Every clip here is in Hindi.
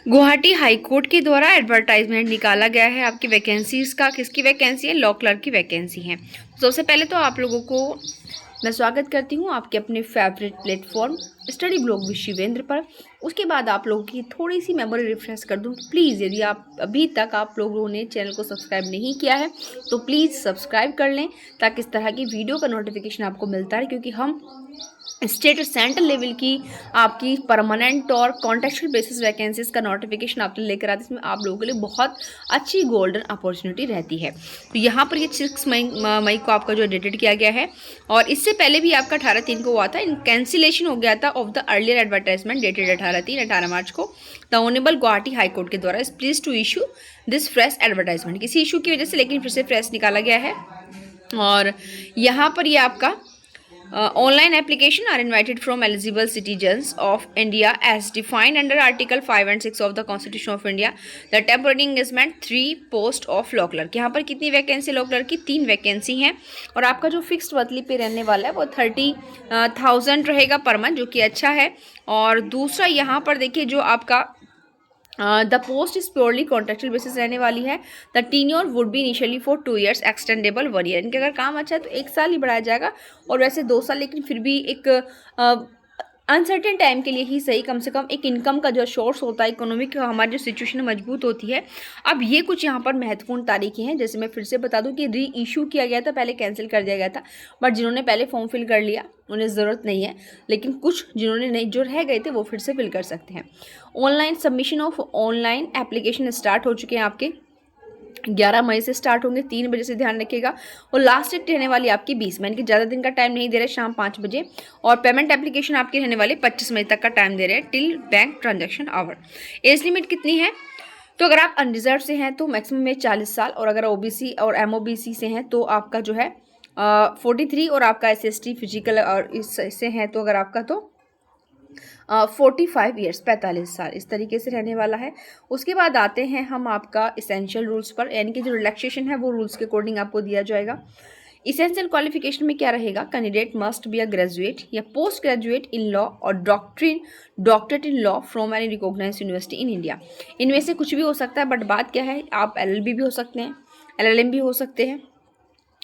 गुवाहाटी हाई कोर्ट के द्वारा एडवर्टाइजमेंट निकाला गया है आपकी वैकेंसीज का। किसकी वैकेंसी है? लॉ क्लर्क की वैकेंसी है। सबसे पहले तो आप लोगों को मैं स्वागत करती हूँ आपके अपने favourite platform study blog with Shivendra पर। उसके बाद आप लोगों की थोड़ी सी मेमोरी रिफ्रेश कर दूँ। प्लीज़ यदि आप अभी तक आप लोगों ने चैनल को सब्सक्राइब नहीं किया है तो प्लीज़ सब्सक्राइब कर लें, ताकि इस तरह की वीडियो का नोटिफिकेशन आपको मिलता है, क्योंकि हम स्टेट और सेंट्रल लेवल की आपकी परमानेंट और कॉन्टेक्चुअल बेसिस वैकेंसीज का नोटिफिकेशन आप लेकर आते हैं। इसमें आप लोगों के लिए बहुत अच्छी गोल्डन अपॉर्चुनिटी रहती है। तो यहाँ पर ये 6 मई को आपका जो डेटेड किया गया है, और इससे पहले भी आपका 18/3 को हुआ था। कैंसिलेशन हो गया था of the earlier advertisement dated 18 March को। The honourable Guwahati high court के द्वारा is please to issue this fresh advertisement, किसी इशू की वजह से लेकिन फिर से फ्रेश निकाला गया है। और यहाँ पर ये आपका online application are invited from eligible citizens of India as defined under Article 5 and 6 of the Constitution of India. The temporary engagement 3 post of law clerk। यहाँ पर कितनी वैकेंसी लॉ क्लर्क की? 3 वैकेंसी हैं। और आपका जो फिक्स्ड मंथली पे रहने वाला है वो 30,000 रहेगा पर मंथ, जो कि अच्छा है। और दूसरा यहाँ पर देखिए जो आपका the post is purely contractual basis रहने वाली है। The tenure would be initially for 2 years extendable 1 year। इनके अगर काम अच्छा है तो 1 साल ही बढ़ाया जाएगा, और वैसे 2 साल, लेकिन फिर भी एक अनसर्टेन टाइम के लिए ही सही। कम से कम एक इनकम का जो सोर्स होता है, इकोनॉमिक हमारी जो सिचुएशन मजबूत होती है। अब ये कुछ यहाँ पर महत्वपूर्ण तारीखें हैं, जैसे मैं फिर से बता दूं कि री इशू किया गया था, पहले कैंसिल कर दिया गया था, बट जिन्होंने पहले फॉर्म फिल कर लिया उन्हें ज़रूरत नहीं है, लेकिन कुछ जिन्होंने नहीं, जो रह गए थे, वो फिर से फिल कर सकते हैं। Online submission of online application start हो चुके हैं आपके 11 मई से स्टार्ट होंगे, 3 बजे से ध्यान रखिएगा। और लास्ट डेट रहने वाली आपकी 20 मई, यानी ज़्यादा दिन का टाइम नहीं दे रहे, शाम 5 बजे। और पेमेंट एप्लीकेशन आपकी रहने वाली 25 मई तक का टाइम दे रहे हैं, till bank transaction hour. Age limit कितनी है? तो अगर आप अनरिजर्व से हैं तो मैक्सिमम में 40 साल, और अगर ओबीसी और एमओबीसी से हैं तो आपका जो है 43, और आपका एसएसटी फिजिकल और इससे हैं तो अगर आपका तो 45 ईयर्स 45 साल, इस तरीके से रहने वाला है। उसके बाद आते हैं हम आपका इसेंशियल रूल्स पर, यानी कि जो रिलैक्सेशन है वो रूल्स के अकॉर्डिंग आपको दिया जाएगा। इसेंशियल क्वालिफिकेशन में क्या रहेगा? Candidate must be a graduate या पोस्ट ग्रेजुएट इन लॉ और doctorate in law from any recognised university in India. इनमें से कुछ भी हो सकता है, बट बात क्या है, आप एलएलबी भी हो सकते हैं, एलएलएम भी हो सकते हैं,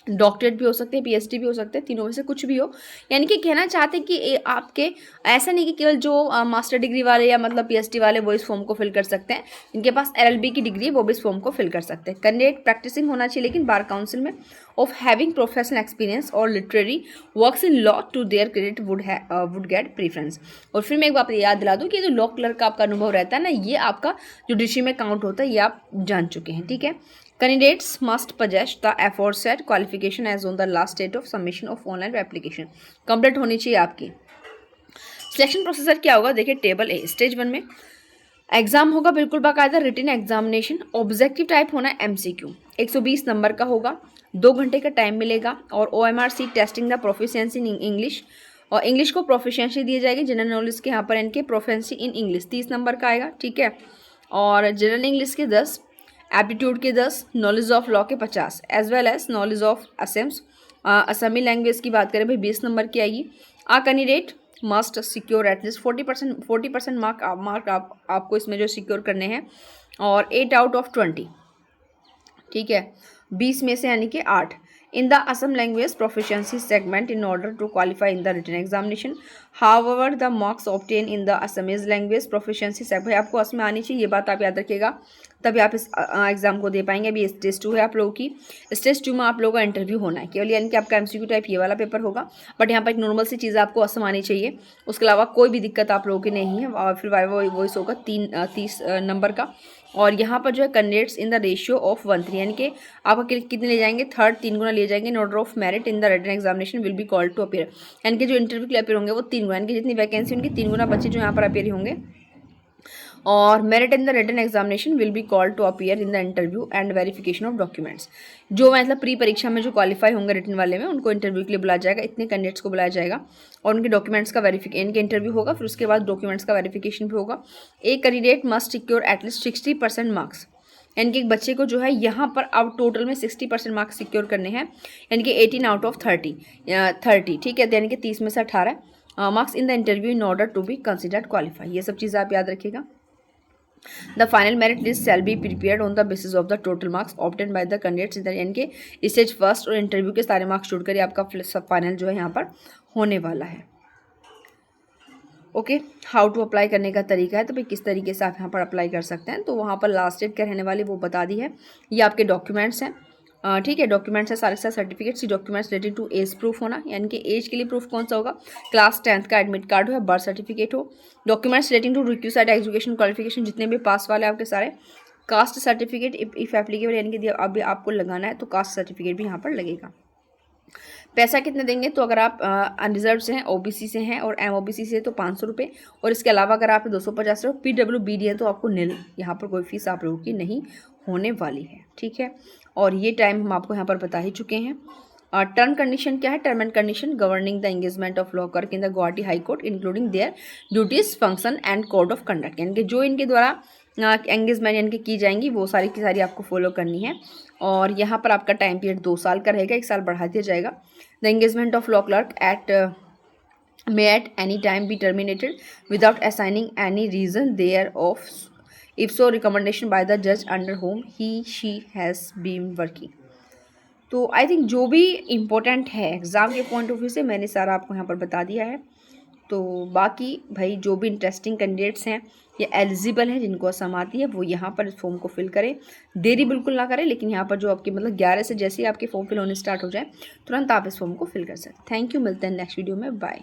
डॉक्टरेट भी हो सकते हैं, पीएचडी भी हो सकते हैं, तीनों में से कुछ भी हो। यानी कि कहना चाहते हैं कि आपके ऐसा नहीं कि केवल जो मास्टर डिग्री वाले या मतलब पीएचडी वाले वो इस फॉर्म को फिल कर सकते हैं। इनके पास एलएलबी की डिग्री है, वो भी इस फॉर्म को फिल कर सकते हैं। कैंडिडेट प्रैक्टिसिंग होना चाहिए लेकिन बार काउंसिल में, ऑफ हैविंग प्रोफेशनल एक्सपीरियंस और literary works in law to their credit would get preference. और फिर मैं एक बात याद दिला दूँ कि जो लॉ क्लर्क का आपका अनुभव रहता है ना, ये आपका जुडिशरी में काउंट होता है, ये आप जान चुके हैं, ठीक है। Candidates must possess the aforesaid qualification as on the last date of submission of online application। Complete होनी चाहिए आपकी। सिलेक्शन प्रोसीजर क्या होगा? देखिए टेबल ए, स्टेज 1 में एग्जाम होगा बिल्कुल बाकायदा, रिटन एग्जामिनेशन, ऑब्जेक्टिव टाइप होना है, एमसीक्यू 120 नंबर का होगा, 2 घंटे का टाइम मिलेगा। और OMRC testing the proficiency in English, और इंग्लिश को प्रोफिशिएंसी दी जाएगी। जनरल नॉलेज के यहाँ पर इनके प्रोफिशिएंसी इन इंग्लिश 30 नंबर का आएगा, ठीक है। और जनरल इंग्लिश के 10, एप्टीट्यूड के 10, नॉलेज ऑफ लॉ के 50, as well as knowledge of Assamese language की बात करें भाई 20 नंबर की आएगी। Candidate must secure at least 40% mark आपको इसमें जो सिक्योर करने हैं, और 8 आउट ऑफ 20, ठीक है, 20 में से यानी कि 8 in the Assam language proficiency segment in order to qualify in the written examination. However, the marks obtained in the Assamese language proficiency segment, भाई आपको असम आनी चाहिए, ये बात आप याद रखिएगा, तभी आप इस एग्जाम को दे पाएंगे। अभी स्टेज 2 है आप लोगों की, स्टेज 2 में आप लोगों का इंटरव्यू होना है केवल, यानी कि आपका एमसीक्यू टाइप ये वाला पेपर होगा, बट यहाँ पर एक नॉर्मल सी चीज़ आपको असम आनी चाहिए, उसके अलावा कोई भी दिक्कत आप लोगों की नहीं है। और फिर वॉइस होगा 30 नंबर का। और यहाँ पर जो है candidates in the ratio of 1:3, यानी कि आपका कितने ले जाएंगे, 3 गुना ले जाएंगे। In order of merit in the written examination will be called to appear, यानी कि जो इंटरव्यू के लिए अपीयर होंगे वो 3 गुना, यानी कि जितनी वैकेंसी उनकी 3 गुना बच्चे जो यहाँ पर अपीयर होंगे। और merit in the written examination will be called to appear in the interview and verification of documents. जो मतलब प्री परीक्षा में जो क्वालिफाई होंगे रिटन वाले में, उनको इंटरव्यू के लिए बुलाया जाएगा, इतने कैंडिडेट्स को बुलाया जाएगा, और उनके डॉक्यूमेंट्स का वेरिफिकेशन, इनके इंटरव्यू होगा, फिर उसके बाद डॉक्यूमेंट्स का वेरिफिकेशन भी होगा। एक candidate must secure at least 60% marks, यानी कि एक बच्चे को जो है यहाँ पर अब टोटल में 60% मार्क्स सिक्योर करने हैं, यानी कि 18 आउट ऑफ 30, ठीक है, यानी कि 30 में से 18 marks in the interview in order to be considered qualify. ये सब चीज़ें आप याद रखिएगा। The final merit list shall be prepared on the basis of the total marks obtain by the candidates in the, यानी कि स्टेज फर्स्ट और इंटरव्यू के सारे मार्क्स जोड़कर ही आपका फाइनल जो है यहाँ पर होने वाला है। ओके, हाउ टू अप्लाई करने का तरीका है, तो भाई किस तरीके से आप यहाँ पर अप्लाई कर सकते हैं। तो वहाँ पर लास्ट डेट क्या रहने वाली वो बता दी है। ये आपके डॉक्यूमेंट्स हैं, ठीक है, डॉक्यूमेंट्स है सारे सारे certificates, documents related to age proof होना, यानी कि एज के लिए प्रूफ कौन सा होगा, क्लास 10th का एडमिट कार्ड हो या बर्थ सर्टिफिकेट हो। Documents relating to requisite education qualification, जितने भी पास वाले आपके सारे, कास्ट सर्टिफिकेट इफ एप्लीकेबल, यानी कि अभी आपको लगाना है तो कास्ट सर्टिफिकेट भी यहाँ पर लगेगा। पैसा कितने देंगे, तो अगर आप अनरिजर्व से हैं, ओबीसी से हैं और एमओबीसी से तो 500 रुपये, और इसके अलावा अगर आप 250 रुपये, पीडब्ल्यूबीडी है तो आपको नील, यहाँ पर कोई फीस आप लोगों की नहीं होने वाली है, ठीक है। और ये टाइम हम आपको यहाँ पर बता ही चुके हैं। टर्म कंडीशन क्या है, term and condition governing the engagement of law clerk in the Guwahati high court including their duties function and code of conduct, यानी कि जो इनके द्वारा एंगेजमेंट यानी कि की जाएंगी वो सारी की सारी आपको फॉलो करनी है। और यहाँ पर आपका टाइम पीरियड 2 साल का रहेगा, 1 साल बढ़ा दिया जाएगा। The engagement of law clerk may at any time be terminated without assigning any reason thereof, if so recommendation by the judge under whom he she has been working। तो आई थिंक जो भी इम्पोर्टेंट है एग्ज़ाम के पॉइंट ऑफ व्यू से मैंने सारा आपको यहाँ पर बता दिया है। तो बाकी भाई जो भी इंटरेस्टिंग कैंडिडेट्स हैं या एलिजिबल हैं जिनको असम आती है वो यहाँ पर इस फॉर्म को फिल करें, देरी बिल्कुल ना करें। लेकिन यहाँ पर जो आपकी मतलब 11 से जैसे ही आपके फॉर्म फिल होने स्टार्ट हो जाए तुरंत आप इस फॉर्म को फिल कर सकते हैं। थैंक यू, मिलते हैं नेक्स्ट वीडियो में, बाय।